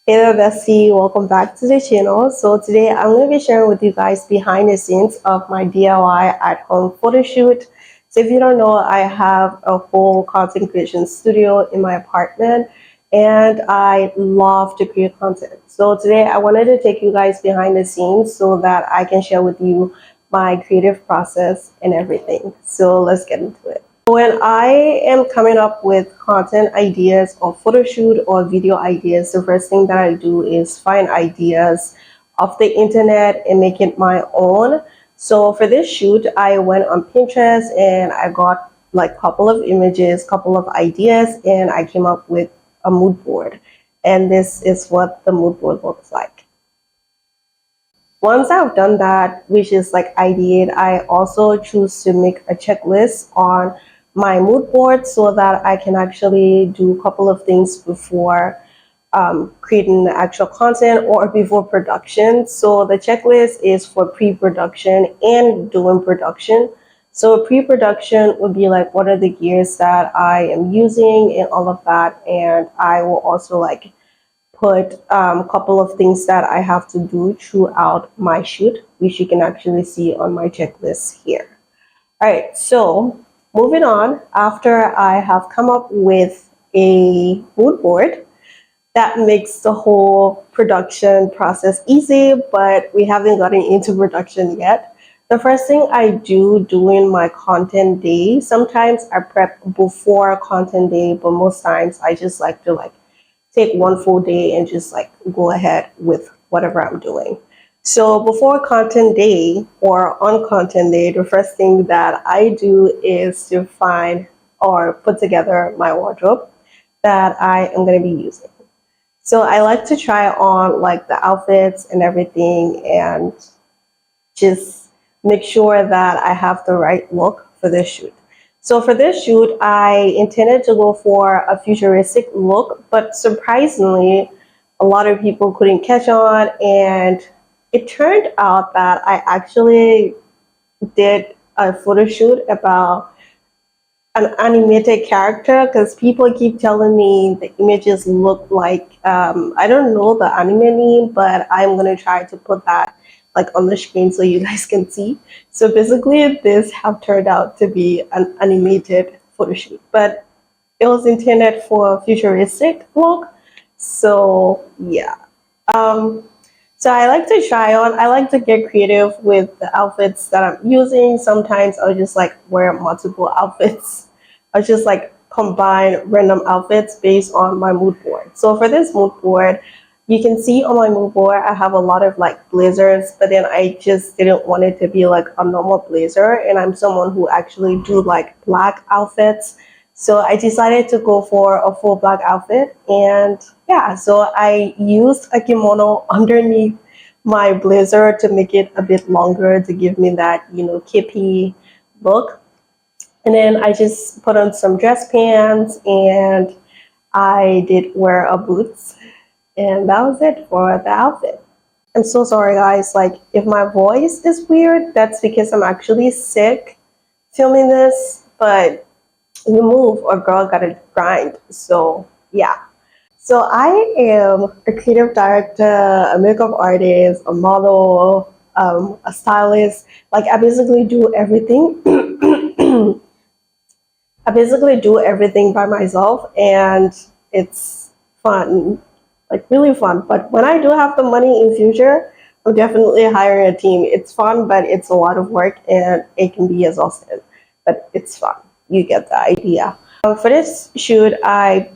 Hey there, Bestie. Welcome back to the channel. So today I'm going to be sharing with you guys behind the scenes of my DIY at home photo shoot. So if you don't know, I have a full content creation studio in my apartment and I love to create content. So today I wanted to take you guys behind the scenes so that I can share with you my creative process and everything. So let's get into it. When I am coming up with content ideas or photo shoot or video ideas, the first thing that I do is find ideas off the internet and make it my own. So for this shoot, I went on Pinterest and I got like a couple of images, couple of ideas, and I came up with a mood board. And this is what the mood board looks like. Once I've done that, which is like ideate, I also choose to make a checklist on my mood board so that I can actually do a couple of things before creating the actual content or before production. So the checklist is for pre-production and doing production. So pre-production would be like, what are the gears that I am using and all of that. And I will also like put a couple of things that I have to do throughout my shoot, which you can actually see on my checklist here. All right, so moving on, after I have come up with a mood board, that makes the whole production process easy, but we haven't gotten into production yet. The first thing I do during my content day, sometimes I prep before content day, but most times I just like to take one full day and just like go ahead with whatever I'm doing. So before content day or on content day, the first thing that I do is to find or put together my wardrobe that I am going to be using. So I like to try on like the outfits and everything and just make sure that I have the right look for this shoot. So for this shoot, I intended to go for a futuristic look, but surprisingly, a lot of people couldn't catch on, and it turned out that I actually did a photo shoot about an animated character because people keep telling me the images look like, I don't know the anime name, but I'm going to try to put that like on the screen so you guys can see. So basically this have turned out to be an animated photo shoot, but it was intended for a futuristic look. So yeah. So I like to try on, I like to get creative with the outfits that I'm using. Sometimes I'll just like wear multiple outfits. I'll just like combine random outfits based on my mood board. So for this mood board, you can see on my mood board, I have a lot of like blazers, but then I just didn't want it to be like a normal blazer. And I'm someone who actually do like black outfits. So I decided to go for a full black outfit. And yeah, so I used a kimono underneath my blazer to make it a bit longer to give me that, you know, kippy look. And then I just put on some dress pants and I did wear a boots. And that was it for the outfit. I'm so sorry guys, like if my voice is weird, that's because I'm actually sick filming this, but you move or girl gotta grind. So yeah. So I am a creative director, a makeup artist, a model, a stylist. Like I basically do everything. I basically do everything by myself and it's fun, like really fun. But when I do have the money in future, I'm definitely hiring a team. It's fun, but it's a lot of work and it can be exhausting, but it's fun. You get the idea. For this shoot, I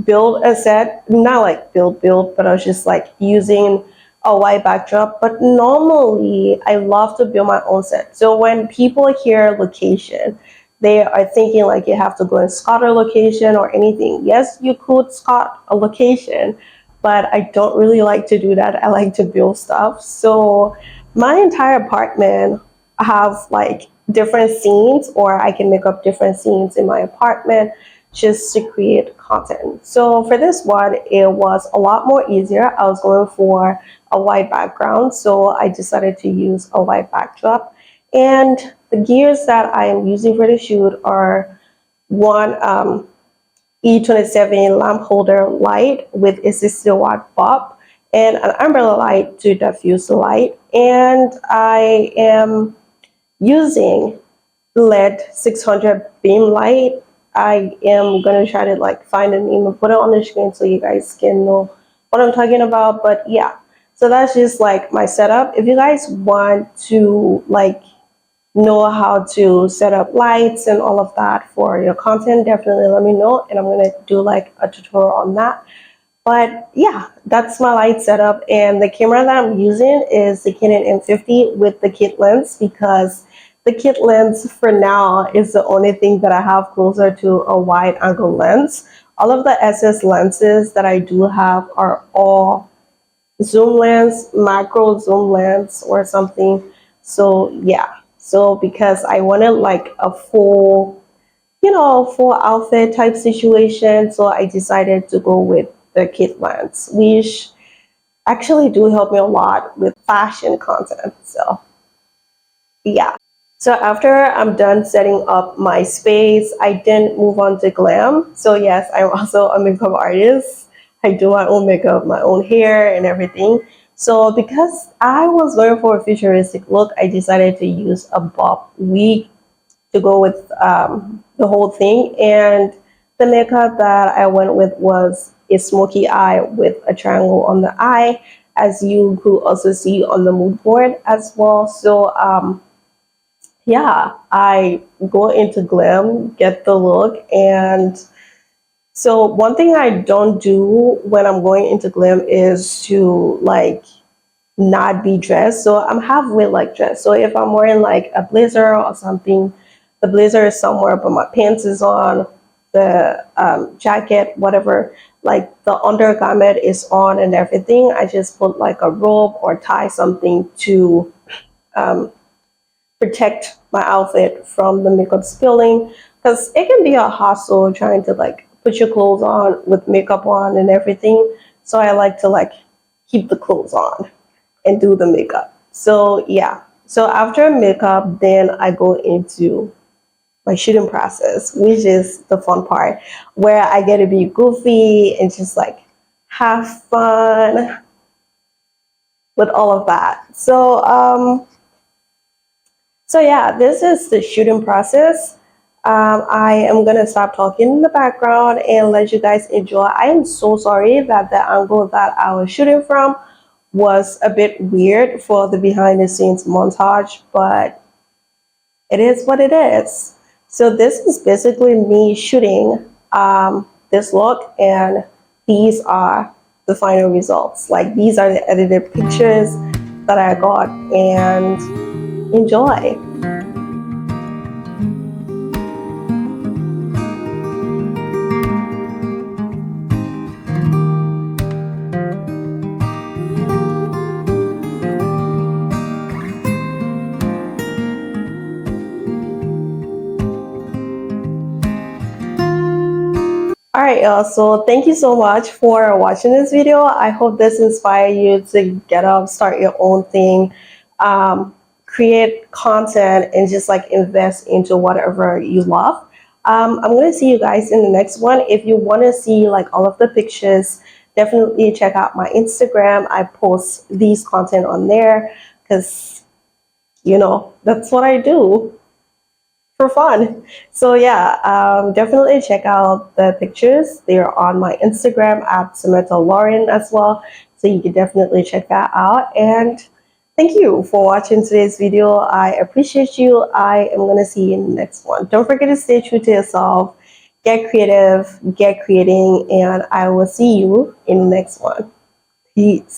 build a set, not like build, but I was just like using a white backdrop. But normally I love to build my own set. So when people hear location, they are thinking like you have to go and scout a location or anything. Yes, you could scout a location, but I don't really like to do that. I like to build stuff. So my entire apartment have like different scenes, or I can make up different scenes in my apartment just to create content. So for this one, it was a lot more easier. I was going for a white background, so I decided to use a white backdrop. And the gears that I am using for the shoot are one E27 lamp holder light with a 60 watt bulb. and an umbrella light to diffuse the light. And I am using LED 600 beam light. I am gonna try to like find a name and put it on the screen so you guys can know what I'm talking about. But yeah, so that's just like my setup. If you guys want to like know how to set up lights and all of that for your content, definitely let me know, and I'm gonna do like a tutorial on that. But yeah, that's my light setup, and the camera that I'm using is the Canon M50 with the kit lens, because the kit lens for now is the only thing that I have closer to a wide angle lens. All of the SS lenses that I do have are all zoom lens, macro zoom lens or something. So yeah, so because I wanted like a full, full outfit type situation, so I decided to go with the kit lens, which actually do help me a lot with fashion content. So yeah. So after I'm done setting up my space, I then move on to glam. So yes, I'm also a makeup artist. I do my own makeup, my own hair and everything. So because I was going for a futuristic look, I decided to use a bob wig to go with the whole thing. And the makeup that I went with was a smoky eye with a triangle on the eye, as you could also see on the mood board as well. So yeah, I go into glam, get the look. And so one thing I don't do when I'm going into glam is to like not be dressed. So I'm halfway like dressed. So if I'm wearing like a blazer or something, the blazer is somewhere, but my pants is on, the jacket, whatever, like the undergarment is on and everything. I just put like a robe or tie something to um, protect my outfit from the makeup spilling, because it can be a hassle trying to like put your clothes on with makeup on and everything. So I like to like keep the clothes on and do the makeup. So yeah, so after makeup, then I go into my shooting process, which is the fun part, where I get to be goofy and just like have fun with all of that. So yeah, this is the shooting process. I am gonna stop talking in the background and let you guys enjoy. I am so sorry that the angle that I was shooting from was a bit weird for the behind the scenes montage, but it is what it is. So this is basically me shooting this look, and these are the final results. Like, these are the edited pictures that I got, and enjoy. All right, y'all. So thank you so much for watching this video. I hope this inspired you to get up, start your own thing, create content, and just like invest into whatever you love. I'm going to see you guys in the next one. If you want to see like all of the pictures, definitely check out my Instagram. I post these content on there because, that's what I do for fun. So yeah, definitely check out the pictures. They're on my Instagram at Sametta Lauren as well. So you can definitely check that out. And thank you for watching today's video. I appreciate you. I am going to see you in the next one. Don't forget to stay true to yourself. Get creative, get creating, and I will see you in the next one. Peace.